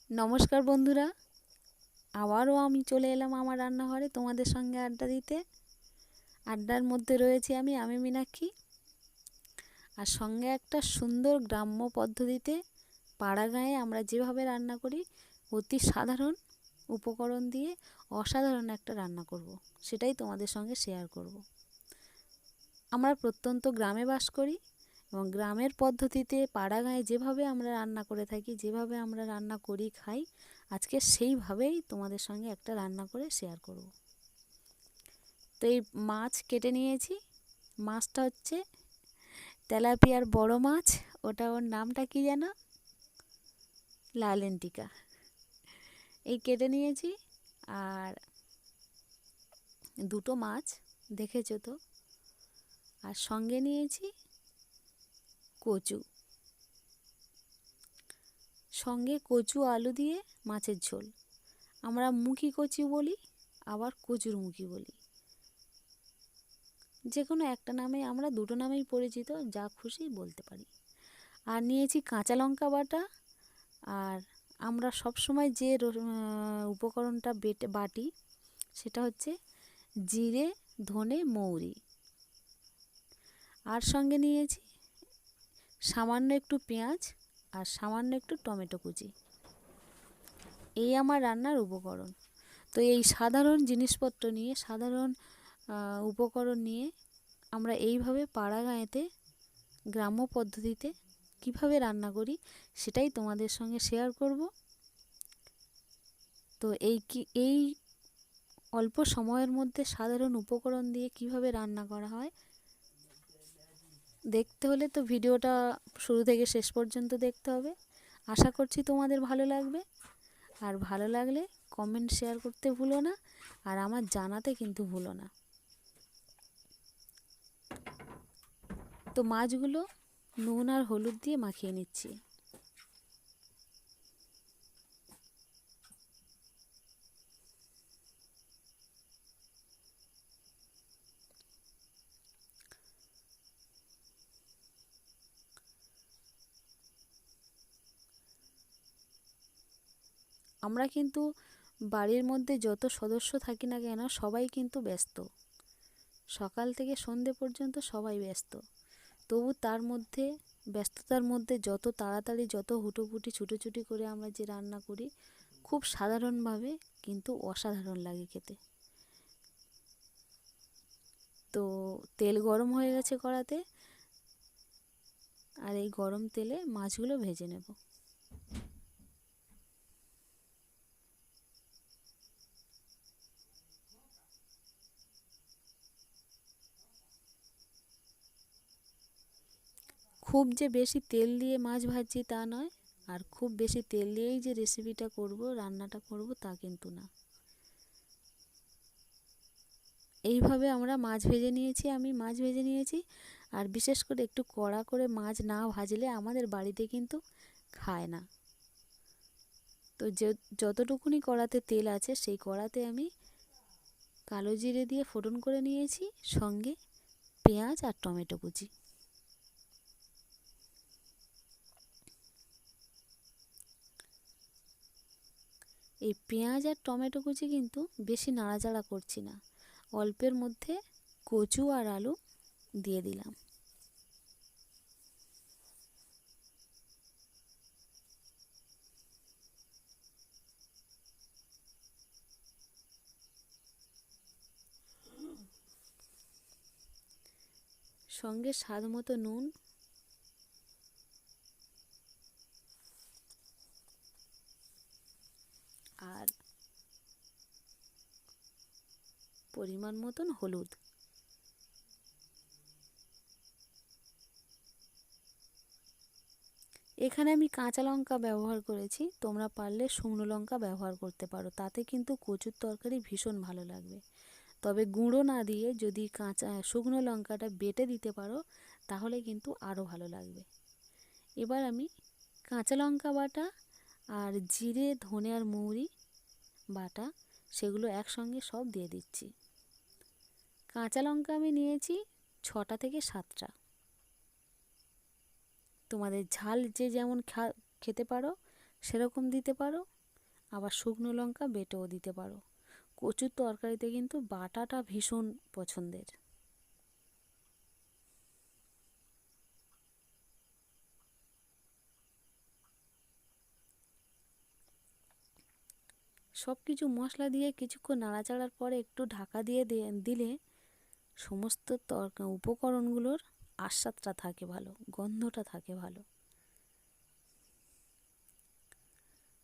নমস্কার বন্ধুরা, আবারও আমি চলে এলাম আমার রান্নাঘরে তোমাদের সঙ্গে আড্ডা দিতে। আড্ডার মধ্যে রয়েছি আমি মীনাক্ষী, আর সঙ্গে একটা সুন্দর গ্রাম্য পদ্ধতিতে পাড়া গাঁয়ে আমরা যেভাবে রান্না করি, অতি সাধারণ উপকরণ দিয়ে অসাধারণ একটা রান্না করব, সেটাই তোমাদের সঙ্গে শেয়ার করব। আমরা প্রত্যন্ত গ্রামে বাস করি এবং গ্রামের পদ্ধতিতে পাড়া গাঁয়ে যেভাবে আমরা রান্না করে থাকি, যেভাবে আমরা রান্না করি খাই, আজকে সেইভাবেই তোমাদের সঙ্গে একটা রান্না করে শেয়ার করব। তো এই মাছ কেটে নিয়েছি। মাছটা হচ্ছে তেলাপিয়ার বড় মাছ, ওর নামটা কি যেন, লালেন্টিকা। এই কেটে নিয়েছি। আর দুটো মাছ দেখেছো তো। আর সঙ্গে নিয়েছি কচু, সঙ্গে কচু আলু দিয়ে মাছের ঝোল। আমরা মুখি কচু বলি, আবার কচুর মুখি বলি, যে কোনো একটা নামে, আমরা দুটো নামেই পরিচিত, যা খুশি বলতে পারি। আর নিয়েছি কাঁচা লঙ্কা বাটা। আর আমরা সব সময় যে উপকরণটা বাটি, সেটা হচ্ছে জিরে, ধনে, মৌরি। আর সঙ্গে নিয়েছি সামান্য একটু পেঁয়াজ আর সামান্য একটু টমেটো কুচি। এই আমার রান্নার উপকরণ। তো এই সাধারণ জিনিসপত্র নিয়ে, সাধারণ উপকরণ নিয়ে আমরা এইভাবে পাড়া গাঁয়েতে গ্রাম্য পদ্ধতিতে কিভাবে রান্না করি, সেটাই তোমাদের সঙ্গে শেয়ার করব। তো এই অল্প সময়ের মধ্যে সাধারণ উপকরণ দিয়ে কিভাবে রান্না করা হয়, দেখতে হলে তো ভিডিওটা শুরু থেকে শেষ পর্যন্ত দেখতে হবে। আশা করছি তোমাদের ভালো লাগবে। আর ভালো লাগলে কমেন্ট শেয়ার করতে ভুলো না, আর আমার জানাতে কিন্তু ভুলো না। তো মাছগুলো নুন আর হলুদ দিয়ে মাখিয়ে নিচ্ছি। আমরা কিন্তু বাড়ির মধ্যে যত সদস্য থাকি না কেন, সবাই কিন্তু ব্যস্ত। সকাল থেকে সন্ধে পর্যন্ত সবাই ব্যস্ত। তবু তার মধ্যে, ব্যস্ততার মধ্যে যত তাড়াতাড়ি, যত হুটোপুটি ছুটোছুটি করে আমরা যে রান্না করি, খুব সাধারণভাবে কিন্তু অসাধারণ লাগে খেতে। তো তেল গরম হয়ে গেছে কড়াতে, আর এই গরম তেলে মাছগুলো ভেজে নেব। খুব যে বেশি তেল দিয়ে মাছ ভাজছি তা নয়, আর খুব বেশি তেল দিয়েই যে রেসিপিটা করব, রান্নাটা করব, তা কিন্তু না। এইভাবে আমরা মাছ ভেজে নিয়েছি, আমি মাছ ভেজে নিয়েছি। আর বিশেষ করে একটু কড়া করে মাছ না ভাজলে আমাদের বাড়িতে কিন্তু খায় না। তো যতটুকুনি কড়াতে তেল আছে, সেই কড়াতে আমি কালো জিরে দিয়ে ফোড়ন করে নিয়েছি, সঙ্গে পেঁয়াজ আর টমেটো কুচি। এই পেঁয়াজ আর টমেটো কুচি কিন্তু বেশি নাড়াচাড়া করছি না, অল্পের মধ্যে কচু আর আলু দিয়ে দিলাম। সঙ্গে স্বাদ মতো নুন, আর পরিমাণ মতন হলুদ। এখানে আমি কাঁচা লঙ্কা ব্যবহার করেছি, তোমরা পারলে শুকনো লঙ্কা ব্যবহার করতে পারো, তাতে কিন্তু কচুর তরকারি ভীষণ ভালো লাগবে। তবে গুঁড়ো না দিয়ে যদি শুকনো লঙ্কাটা বেটে দিতে পারো, তাহলে কিন্তু আরও ভালো লাগবে। এবার আমি কাঁচা লঙ্কা বাটা আর জিরে, ধনে আর মৌরি বাটা, সেগুলো একসঙ্গে সব দিয়ে দিচ্ছি। কাঁচা লঙ্কা আমি নিয়েছি 6টা থেকে 7টা। তোমাদের ঝাল যে যেমন খেতে পারো সেরকম দিতে পারো। আবার শুকনো লঙ্কা বেটেও দিতে পারো। কচুর তরকারিতে কিন্তু বাটাটা ভীষণ পছন্দের। সব কিছু মশলা দিয়ে কিছুক্ষণ নাড়াচাড়ার পরে একটু ঢাকা দিয়ে দিলে সমস্ত উপকরণগুলোর আস্বাদটা থাকে ভালো, গন্ধটা থাকে ভালো।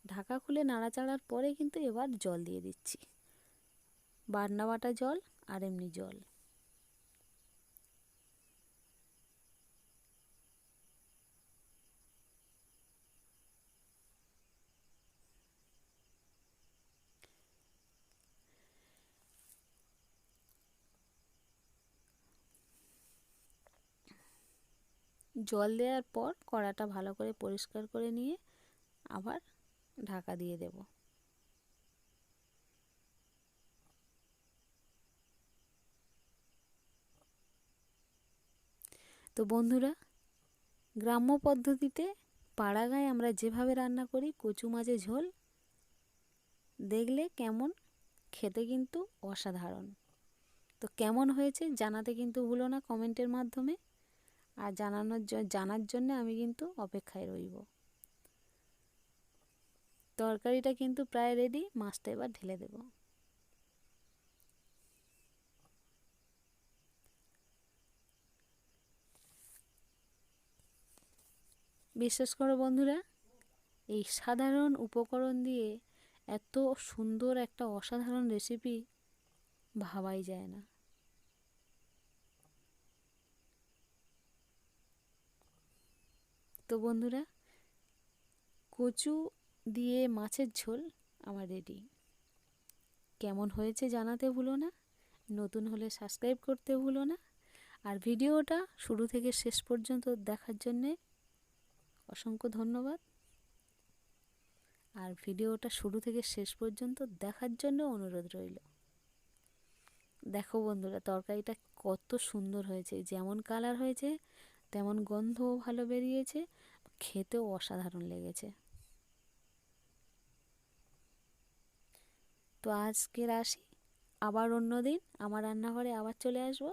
ঢাকা খুলে নাড়াচাড়ার পরে কিন্তু এবার জল দিয়ে দিচ্ছি, বাটনা বাটা জল আর এমনি জল। জল দেওয়ার পর কড়াটা ভালো করে পরিষ্কার করে নিয়ে আবার ঢাকা দিয়ে দেব। তো বন্ধুরা, গ্রাম্য পদ্ধতিতে পাড়াগাঁয়ে আমরা যেভাবে রান্না করি কচু মাছের ঝোল, দেখলে কেমন, খেতে কিন্তু অসাধারণ। তো কেমন হয়েছে জানাতে কিন্তু ভুলো না কমেন্টের মাধ্যমে। আর জানার জন্য আমি কিন্তু অপেক্ষায় রইব। তরকারিটা কিন্তু প্রায় রেডি, মাছটা এবার ঢেলে দেব। বিশ্বাস করো বন্ধুরা, এই সাধারণ উপকরণ দিয়ে এত সুন্দর একটা অসাধারণ রেসিপি ভাবাই যায় না। তো বন্ধুরা, কচু দিয়ে মাছের ঝোল আমার রেডি। কেমন হয়েছে জানাতে ভুলো না, নতুন হলে সাবস্ক্রাইব করতে ভুলো না। আর ভিডিওটা শুরু থেকে শেষ পর্যন্ত দেখার জন্যে অসংখ্য ধন্যবাদ। আর ভিডিওটা শুরু থেকে শেষ পর্যন্ত দেখার জন্য অনুরোধ রইল। দেখো বন্ধুরা, তরকারিটা কত সুন্দর হয়েছে, যেমন কালার হয়েছে তেমন গন্ধও ভালো বেরিয়েছে, খেতেও অসাধারণ লেগেছে। তো আজকের আসি, আবার অন্য দিন আমার রান্নাঘরে আবার চলে আসবো।